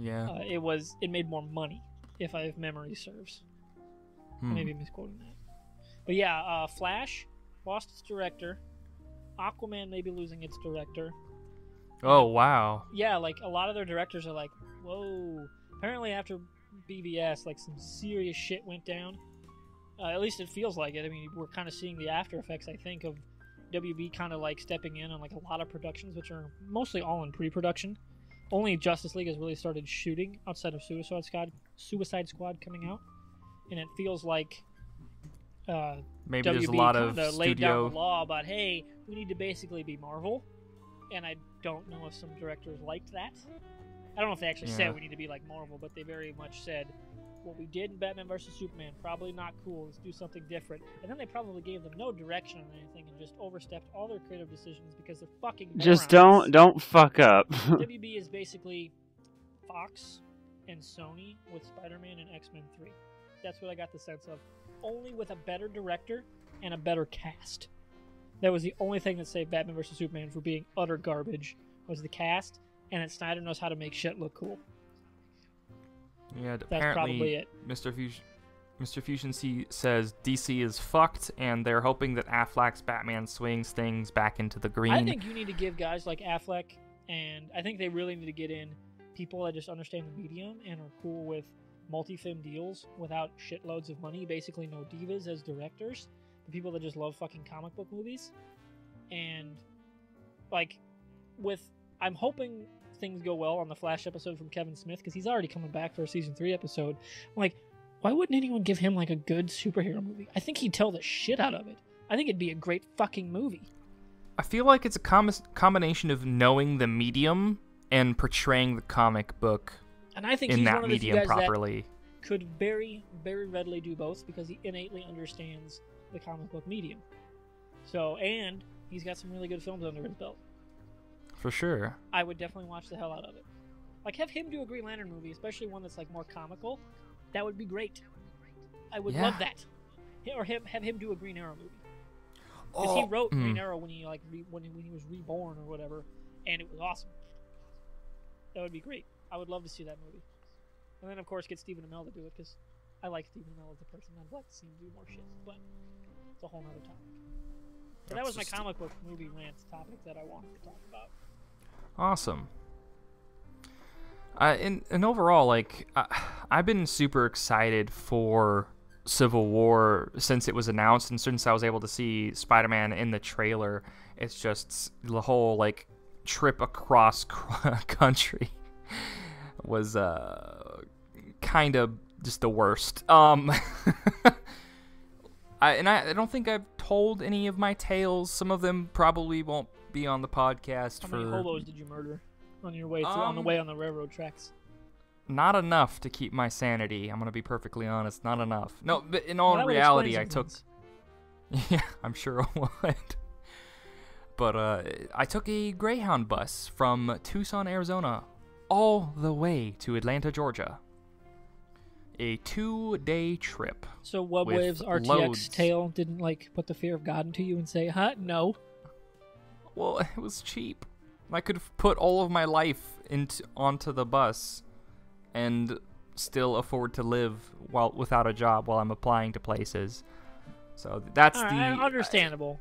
yeah. it made more money if memory serves. Maybe I'm misquoting that, but yeah, Flash lost its director. Aquaman may be losing its director. Oh wow. Yeah, like a lot of their directors are like, whoa. Apparently after BVS, like some serious shit went down. At least it feels like it. I mean, we're kind of seeing the after effects, I think, of WB kind of like stepping in on like a lot of productions, which are mostly all in pre-production. Only Justice League has really started shooting outside of Suicide Squad coming out, and it feels like Maybe WB there's a lot of kinda laid down studio. the law about, hey, we need to basically be Marvel, and I don't know if some directors liked that. I don't know if they actually Yeah. said we need to be like Marvel, but they very much said, what we did in Batman vs. Superman, probably not cool, let's do something different. And then they probably gave them no direction on anything and just overstepped all their creative decisions because they're fucking morons. Just don't fuck up. WB is basically Fox and Sony with Spider-Man and X-Men 3. That's what I got the sense of. Only with a better director and a better cast. That was the only thing that saved Batman vs. Superman from being utter garbage, was the cast, and that Snyder knows how to make shit look cool. Yeah, That's probably apparently it. Mr. Fusion C says DC is fucked, and they're hoping that Affleck's Batman swings things back into the green. I think you need to give guys like Affleck, and I think they really need to get in people that just understand the medium and are cool with multi-film deals without shitloads of money, basically no divas as directors, the people that just love fucking comic book movies. And like I'm hoping things go well on the Flash episode from Kevin Smith, because he's already coming back for a season 3 episode. I'm like, why wouldn't anyone give him like a good superhero movie? I think he'd tell the shit out of it. I think it'd be a great fucking movie. I feel like it's a combination of knowing the medium and portraying the comic book And I think in he's that one of the few medium guys properly. that could very, very readily do both, because he innately understands the comic book medium. So, and he's got some really good films under his belt. For sure. I would definitely watch the hell out of it. Like, have him do a Green Lantern movie, especially one that's like more comical. That would be great. I would love that. Or have him do a Green Arrow movie. Because he wrote Green Arrow when he when he was reborn or whatever, and it was awesome. That would be great. I would love to see that movie. And then, of course, get Stephen Amell to do it, because I like Stephen Amell as a person. I'd like to see him do more shit, but it's a whole nother topic. So that was my comic book movie rant topic that I wanted to talk about. Awesome. And overall, like, I've been super excited for Civil War since it was announced, and since I was able to see Spider-Man in the trailer. It's just the whole, like, trip across country was kind of just the worst. I don't think I've told any of my tales. Some of them probably won't be on the podcast. How many hobos did you murder on your way on the railroad tracks? Not enough to keep my sanity. I'm gonna be perfectly honest. Not enough. No, but in all Well, that would reality, I explain took. some things. Yeah, I'm sure it would. But I took a Greyhound bus from Tucson, Arizona, all the way to Atlanta, Georgia. A 2-day trip. So Webwave's with RTX loads. tail didn't like put the fear of God into you and say, "Huh, no." Well, it was cheap. I could have put all of my life onto the bus, and still afford to live without a job while I'm applying to places. So that's All right, understandable.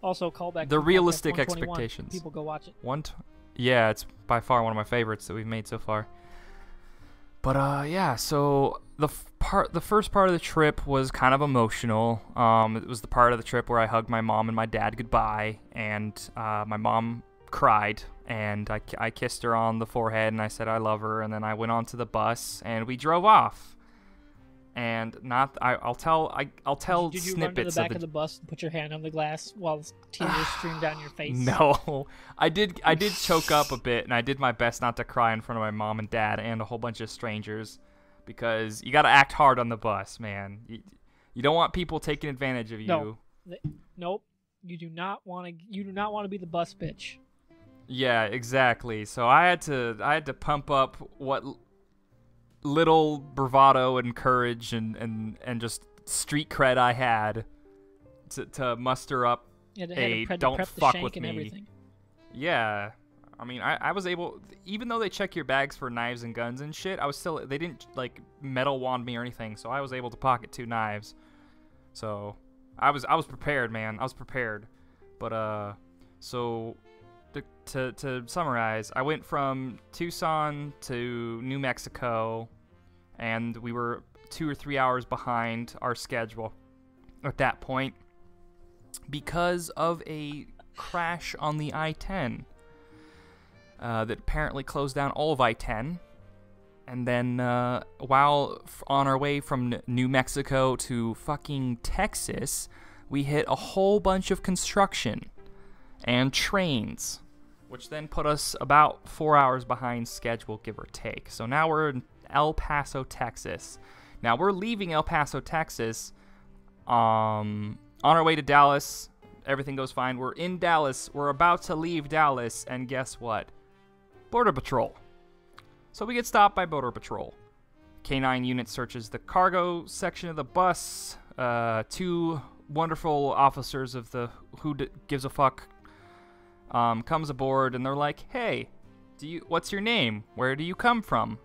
Also, callback. The to realistic Podcast 121. expectations. People go watch it. Yeah, it's by far one of my favorites that we've made so far. But yeah, so the first part of the trip was kind of emotional. It was the part of the trip where I hugged my mom and my dad goodbye, and my mom cried, and I kissed her on the forehead, and I said I love her, and then I went onto the bus, and we drove off. And I'll tell Did you snippets run to the back of the bus and put your hand on the glass while tears streamed down your face? No, I did choke up a bit, and I did my best not to cry in front of my mom and dad and a whole bunch of strangers, because you got to act hard on the bus, man. You don't want people taking advantage of you. No. Nope. You do not want to be the bus bitch. Yeah, exactly. So I had to pump up what little bravado and courage and just street cred I had to muster up don't fuck with me. Everything. Yeah, I mean I was able, even though they check your bags for knives and guns and shit, they didn't like metal wand me or anything, so I was able to pocket 2 knives. So I was prepared, man. I was prepared. But so to summarize, I went from Tucson to New Mexico, and we were 2 or 3 hours behind our schedule at that point because of a crash on the I-10 that apparently closed down all of I-10. And then while on our way from New Mexico to fucking Texas, we hit a whole bunch of construction and trains, which then put us about 4 hours behind schedule, give or take. So now we're in El Paso, Texas. Now we're leaving El Paso, Texas, on our way to Dallas. Everything goes fine. We're in Dallas. We're about to leave Dallas, and guess what? Border Patrol. So we get stopped by Border Patrol. K9 unit searches the cargo section of the bus. 2 wonderful officers of the Who Gives a Fuck comes aboard, and they're like, "Hey, what's your name? Where do you come from?"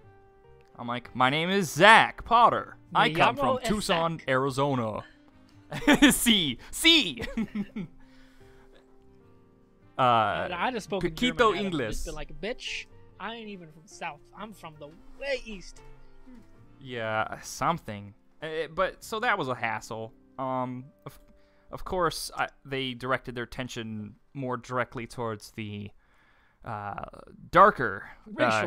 I'm like, "My name is Zach Potter. I come from Tucson, Arizona." See. I just spoke Quito German. English. Just been like, bitch, I ain't even from South. I'm from the way east. Yeah, something. But so that was a hassle. Of course, they directed their attention more directly towards the darker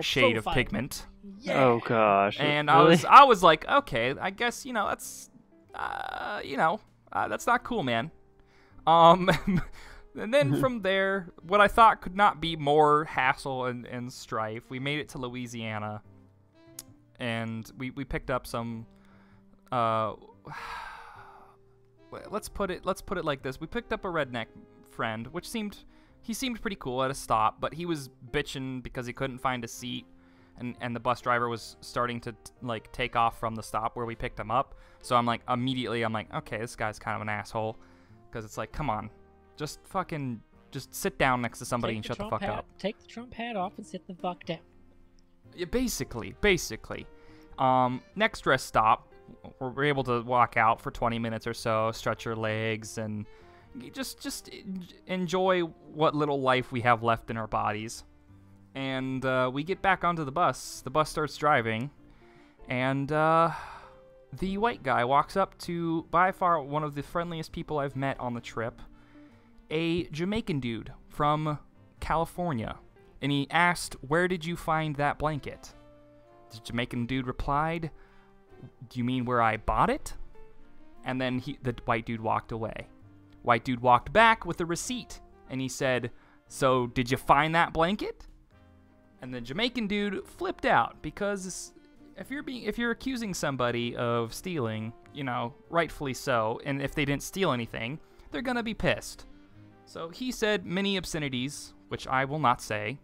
shade of pigment. Yeah. Oh gosh. And really? I was like, okay, I guess that's that's not cool, man. And then from there, what I thought could not be more hassle and strife, we made it to Louisiana, and we picked up some. Let's put it like this: we picked up a redneck friend, which seemed pretty cool at a stop, but he was bitching because he couldn't find a seat, and the bus driver was starting to like take off from the stop where we picked him up. So I'm like, okay, this guy's kind of an asshole, because it's like, come on, just sit down next to somebody and shut the fuck up. Take the Trump hat off and sit the fuck down. Yeah, basically. Next rest stop, we're able to walk out for 20 minutes or so, stretch your legs, and just enjoy what little life we have left in our bodies. And we get back onto the bus. The bus starts driving, and the white guy walks up to, by far, one of the friendliest people I've met on the trip, a Jamaican dude from California. And he asked, "Where did you find that blanket?" The Jamaican dude replied, "Do you mean where I bought it?" And then the white dude walked away. White dude walked back with a receipt, and he said, "So did you find that blanket?" And the Jamaican dude flipped out, because if you're accusing somebody of stealing, rightfully so, and if they didn't steal anything, they're gonna be pissed. So he said many obscenities, which I will not say.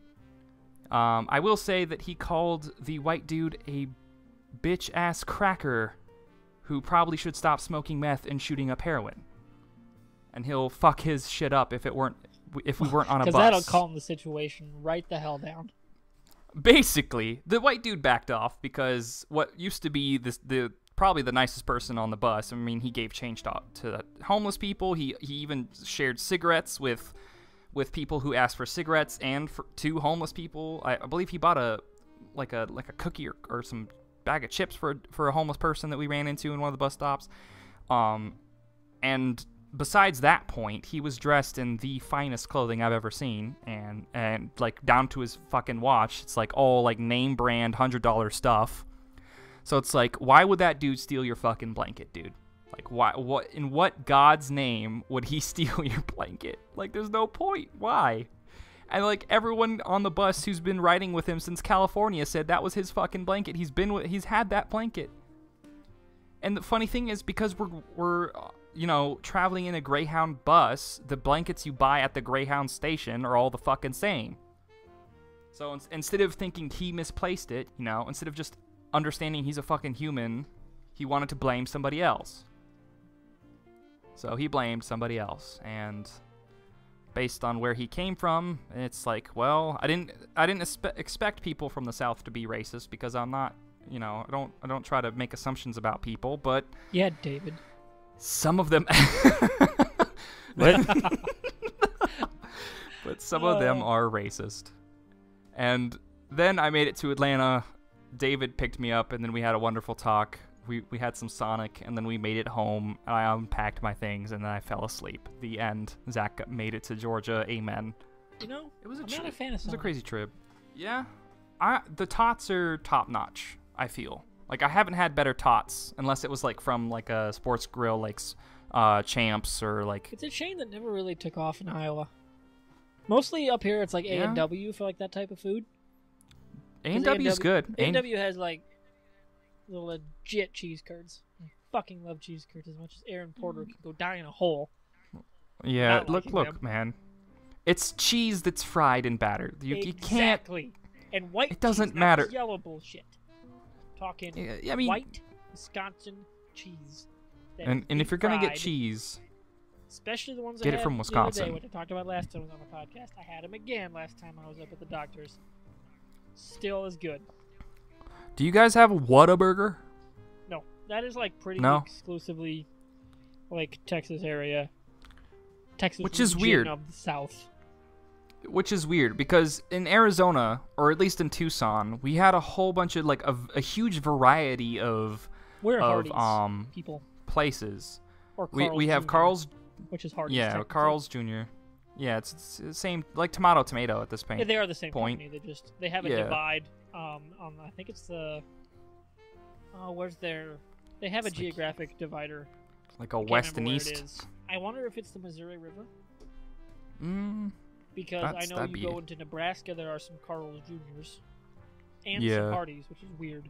I will say that he called the white dude a bitch-ass cracker who probably should stop smoking meth and shooting up heroin. And he'll fuck his shit up if we weren't on a bus. Because that'll calm the situation right the hell down. basically, the white dude backed off because what used to be probably the nicest person on the bus. I mean, he gave change to homeless people. He even shared cigarettes with people who asked for cigarettes and to homeless people. I believe he bought a cookie or some bag of chips for a homeless person that we ran into in one of the bus stops. And besides that point, he was dressed in the finest clothing I've ever seen, and like down to his fucking watch. It's like all like name brand $100 stuff. So it's like, why would that dude steal your fucking blanket, dude? Like, why? What in what God's name would he steal your blanket? Like, there's no point. Why? And like everyone on the bus who's been riding with him since California said that was his fucking blanket. He's had that blanket. And the funny thing is, because we're traveling in a Greyhound bus, the blankets you buy at the Greyhound station are all the fucking same. So instead of thinking he misplaced it, instead of just understanding he's a fucking human, he wanted to blame somebody else. So he blamed somebody else, and based on where he came from, it's like, well, I didn't expect people from the South to be racist, because I'm not, I don't try to make assumptions about people, but yeah, David. Some of them What? but some of them are racist. And then I made it to Atlanta. David picked me up, and then we had a wonderful talk. We had some Sonic, and then we made it home. I unpacked my things, and then I fell asleep. The end. Zach made it to Georgia. Amen. It was I'm not a fan of It was a Sonic. crazy trip. Yeah. The tots are top notch, I feel. Like, I haven't had better tots, unless it was like from like a sports grill, like Champs, or like. It's a chain that never really took off in Iowa. Mostly up here, it's like A&W for like that type of food. A&W is good. A&W has like the legit cheese curds. I fucking love cheese curds as much as Aaron Porter can go die in a hole. Yeah, Not look, liking them. man. It's cheese that's fried and battered. You can't. Exactly. And white It doesn't cheese, not matter. yellow bullshit. Talking I mean, white Wisconsin cheese. that and is if you're gonna get fried, cheese, especially the ones get I it had from the Wisconsin. other day, what I talked about last time I was on the podcast. I had them again last time I was up at the doctor's. Still as good. do you guys have Whataburger? No, that is like pretty No? exclusively like Texas area. Texas, Which is region weird. of the South. Which is weird, because in Arizona, or at least in Tucson, we had a whole bunch of a huge variety of We're Hardee's people. places. Or We Carl's have Jr., Carl's, which is Hardee's. yeah, technically. Carl's Jr. Yeah, it's the same, like tomato at this point. Yeah, they are the same point. company. They have a Yeah. divide. On I think it's the. Where's their? They have a It's like- geographic divider. Like a Can't west and remember where it east. is. I wonder if it's the Missouri River, because That's- I know that'd you be- go into Nebraska, there are some Carl's Juniors, and Yeah. some Hardee's, which is weird.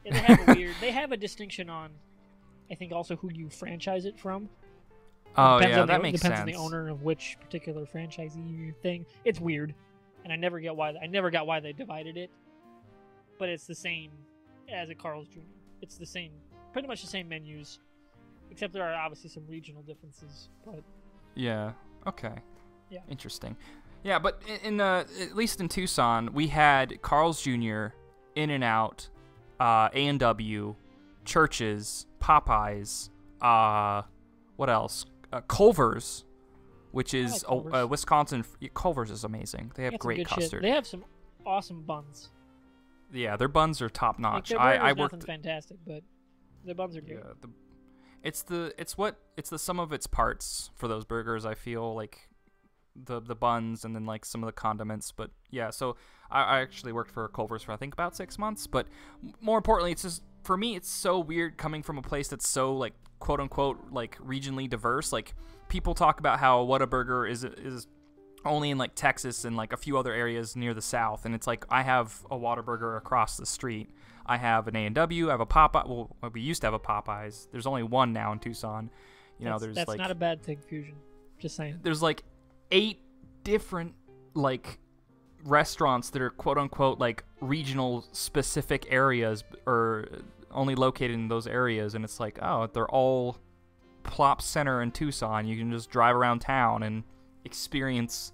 Yeah, they have a They have a distinction on, I think, also who you franchise it from. Oh Depends yeah, on that the, makes depends sense. on the owner of which particular franchisee thing. It's weird, and I never got why they divided it. But it's the same as a Carl's Jr. It's the same, pretty much the same menus, except there are obviously some regional differences. But Yeah. Okay. Yeah. Interesting. Yeah, but in at least in Tucson, we had Carl's Jr., In-N-Out, A&W, Church's, Popeyes, what else? Culver's, which is I like Culver's. Wisconsin. Culver's is amazing. They have some great good shit. custard. They have some awesome buns. Yeah, their buns are top Like, notch. their I burger's worked. nothing fantastic, but their buns are great. Yeah, it's the sum of its parts for those burgers. I feel like the buns and then like some of the condiments. But yeah, so I actually worked for Culver's for I think about 6 months. But more importantly, it's just for me, it's so weird coming from a place that's so like quote unquote like regionally diverse. Like people talk about how Whataburger is only in like Texas and like a few other areas near the South, and it's like I have a Whataburger across the street. I have an A&W, I have a Popeye. Well, we used to have a Popeyes. There's only one now in Tucson. There's that's not a bad thing, Fusion. Just saying. there's like 8 different like restaurants that are quote unquote like regional specific areas or only located in those areas, and it's like, oh, they're all plop center in Tucson. You can just drive around town and experience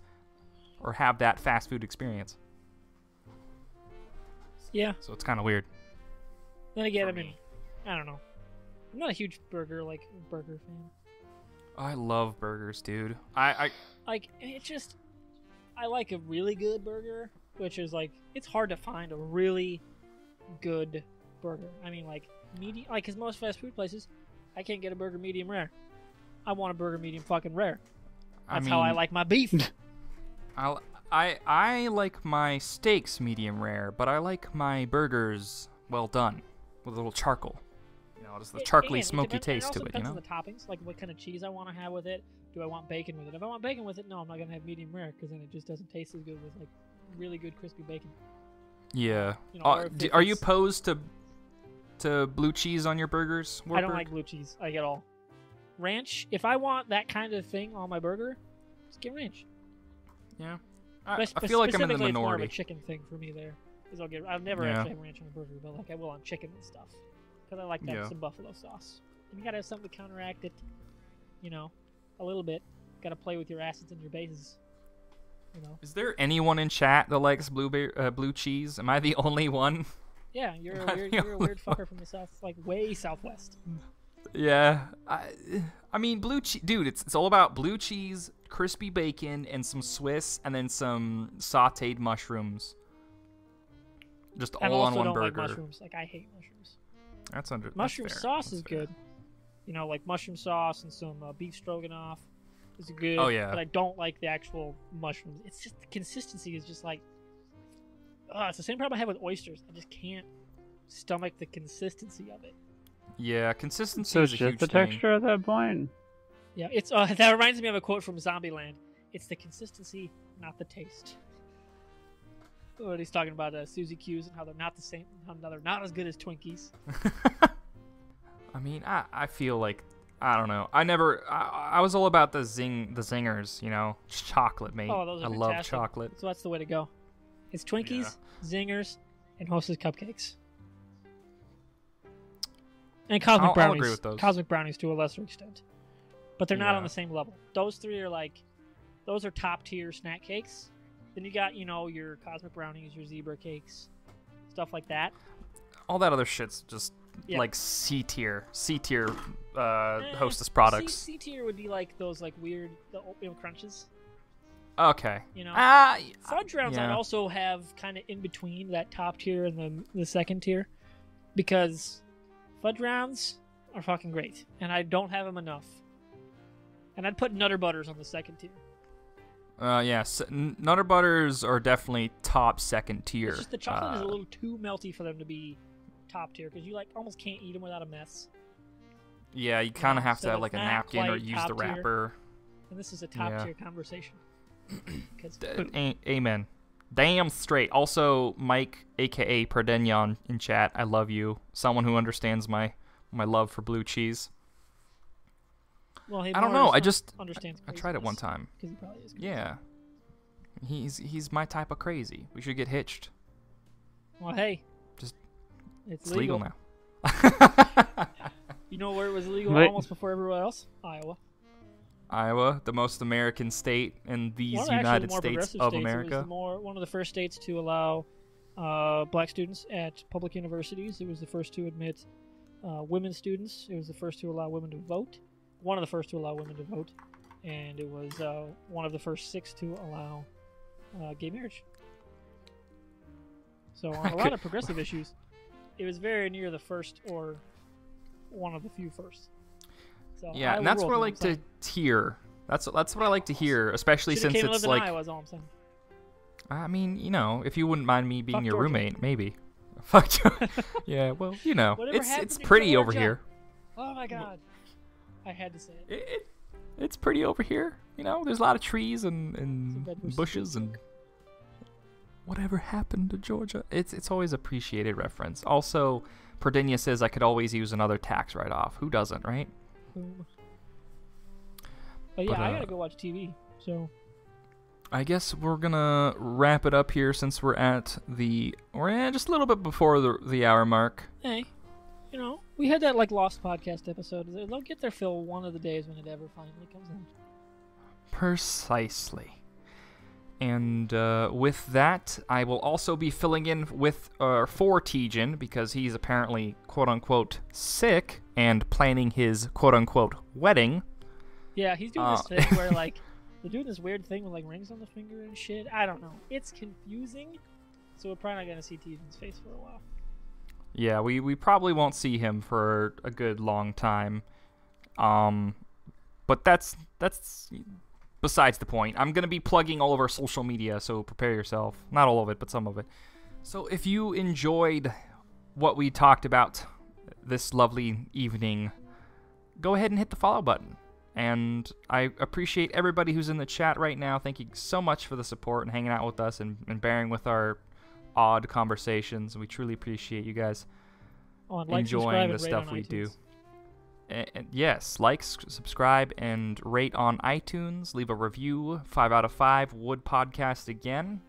or have that fast food experience. Yeah. So it's kind of weird. Then again, For I mean, me. I don't know. I'm not a huge burger fan. I love burgers, dude. I Like it just, I like a really good burger, which is like it's hard to find a really good burger. I mean, like medium, like because most fast food places, I can't get a burger medium rare. I want a burger medium fucking rare. That's how I like my beef. I like my steaks medium rare, but I like my burgers well done with a little charcoal. You know, just the charcoaly, smoky taste to it. Depends You know. on the toppings, like what kind of cheese I want to have with it. Do I want bacon with it? If I want bacon with it, no, I'm not gonna have medium rare because then it just doesn't taste as good with like really good crispy bacon. Yeah. You know, Are you opposed to blue cheese on your burgers? I don't like blue cheese. I get all ranch. If I want that kind of thing on my burger, just get ranch. Yeah. I feel like I'm in the Specifically, it's more of minority. a chicken thing for me there. Is I'll never actually have ranch on a burger, but like I will on chicken and stuff because I like that some buffalo sauce. And you gotta have something to counteract it. You know, a little bit. Gotta play with your acids and your bases. You know. Is there anyone in chat that likes blue cheese? Am I the only one? Yeah, you're a weird fucker from the south, like way southwest. Yeah, I mean blue cheese, dude. It's all about blue cheese, crispy bacon, and some Swiss, and then some sautéed mushrooms. Just all on one burger. I also don't like mushrooms. Like I hate mushrooms. Mushroom that's fair. sauce That's is fair. good. You know, like mushroom sauce and some beef stroganoff is good. Oh, yeah. But I don't like the actual mushrooms. It's just the consistency is just like. It's the same problem I have with oysters. I just can't stomach the consistency of it. Yeah, consistency So is it's a just huge the thing. texture at that point. Yeah, it's that reminds me of a quote from Zombieland. It's the consistency, not the taste. What he's talking about Suzy Q's and how they're not the same, how they're not as good as Twinkies. I mean, I feel like I don't know. I was all about the zingers, you know, chocolate, mate. Oh, those are I love fantastic. chocolate. So that's the way to go. It's Twinkies, Zingers, and Hostess cupcakes. And Cosmic I'll Brownies. agree with those. Cosmic Brownies to a lesser extent. But they're not Yeah. on the same level. Those three are like, those are top tier snack cakes. Then you got, you know, your Cosmic Brownies, your Zebra cakes, stuff like that. All that other shit's just Yeah. like C tier Hostess products. C tier would be like those like weird the oatmeal crunches. Okay. You know, Fudge fudge rounds I also have kind of in between that top tier and the second tier, because fudge rounds are fucking great, and I don't have them enough. And I'd put Nutter Butters on the second tier. Nutter Butters are definitely top second tier. It's just the chocolate is a little too melty for them to be top tier, because you like almost can't eat them without a mess. Yeah, you kind of have so to have it's like a not napkin or quite use the top tier. wrapper. And this is a top tier conversation. 'Cause- Amen. Damn straight. Also, Mike, aka Perdignon, in chat. I love you. Someone who understands my love for blue cheese. well, he I don't more know. I just just understands. I tried it one time. because he probably is. Crazy. Yeah. He's my type of crazy. We should get hitched. Well, hey, Just- it's It's legal now. You know where it was illegal Wait. almost before everywhere else? Iowa. Iowa, the most American state in these One of the United more States progressive of states. America. It was one of the first states to allow black students at public universities. It was the first to admit women students. It was the first to allow women to vote. One of the first to allow women to vote. And it was one of the first 6 to allow gay marriage. So on a lot of progressive issues, it was very near the first or one of the few first. So Yeah, Iowa and that's ruled, what I you like know to hear. That's what I like to hear, especially Should've since came and it's lived in like. Iowa, is all I'm saying. I mean, you know, if you wouldn't mind me being Fuck your Georgia. roommate, maybe. Fuck. Yeah, well, you know, Whatever it's happened to pretty over Georgia? here. Oh my god. I had to say it. It's pretty over here. You know, there's a lot of trees and Some red bushes and whatever happened to Georgia. It's always appreciated reference. Also, Perdinia says I could always use another tax write-off. Who doesn't, right? Boom. But yeah, But, I gotta go watch TV. So I guess we're gonna wrap it up here since we're just a little bit before the hour mark. hey, you know, we had that like Lost podcast episode. They'll get their fill one of the days when it ever finally comes out. Precisely. And with that, I will also be filling in with for Tejan because he's apparently quote-unquote sick and planning his quote-unquote wedding. Yeah, he's doing this thing where, like, they're doing this weird thing with, like, rings on the finger and shit. I don't know. It's confusing, so we're probably not going to see Tejan's face for a while. Yeah, we probably won't see him for a good long time. But that's besides the point. I'm going to be plugging all of our social media, so prepare yourself. Not all of it, but some of it. So if you enjoyed what we talked about this lovely evening, go ahead and hit the follow button. And I appreciate everybody who's in the chat right now. Thank you so much for the support and hanging out with us and bearing with our odd conversations. We truly appreciate you guys enjoying the stuff we do. And yes, like, subscribe, and rate on iTunes. Leave a review. 5 out of 5 would podcast again.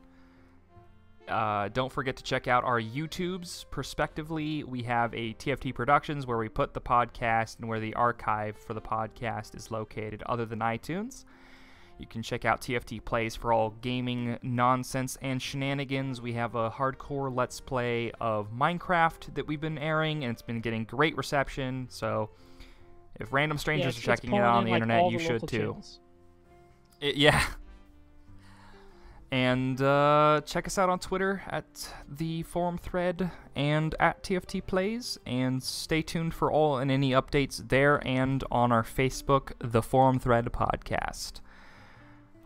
Don't forget to check out our YouTubes. Prospectively, we have a TFT Productions where we put the podcast and where the archive for the podcast is located other than iTunes. You can check out TFT Plays for all gaming nonsense and shenanigans. We have a hardcore Let's Play of Minecraft that we've been airing, and it's been getting great reception. So if random strangers are checking it out on the internet, you should too. Yeah. And check us out on Twitter at the forum thread and at TFT Plays. And stay tuned for all and any updates there and on our Facebook, The Forum Thread Podcast.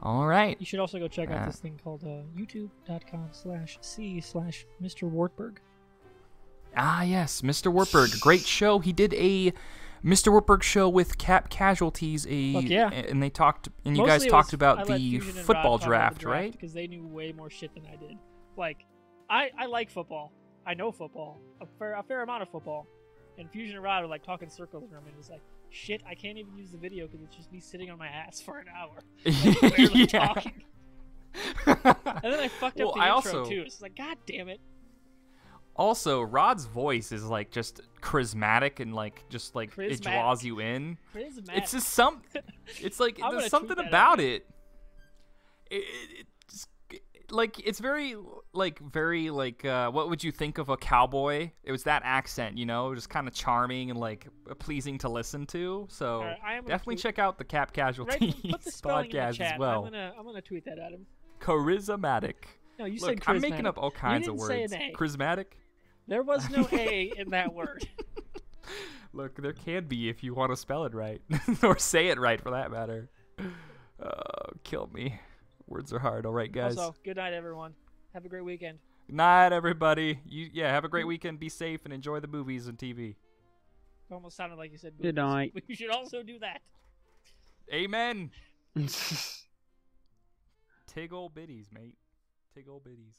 All right. You should also go check out this thing called youtube.com/c/Mr. Wartburg. Ah, yes, Mr. Wartburg. Great show. He did a Mr. Wartburg show with Cap Casualties, and they talked, and you guys talked about the football draft, right? Because they knew way more shit than I did. Like, I like football. I know football, a fair amount of football. And Fusion and Rod are like talking circles around me. It's like, shit, I can't even use the video because it's just me sitting on my ass for an hour, like, barely talking. And then I fucked up the intro too. It's like, god damn it. Also, Rod's voice is like just charismatic and like just like it draws you in. Charismatic. It's just it's like there's something about it. It just, like it's very like what would you think of a cowboy? It was that accent, you know, just kind of charming and like pleasing to listen to. So definitely check out the Cap Casualties podcast as well. I'm gonna tweet that at him. Charismatic. No, you said charismatic. I'm making up all kinds of words. Charismatic. There was no A in that word. Look, there can be if you want to spell it right. Or say it right, for that matter. Kill me. Words are hard. All right, guys. Also, good night, everyone. Have a great weekend. Good night, everybody. Have a great weekend. Be safe and enjoy the movies and TV. It almost sounded like you said movies. Good night. But you should also do that. Amen. Tig old biddies, mate. Tig old biddies.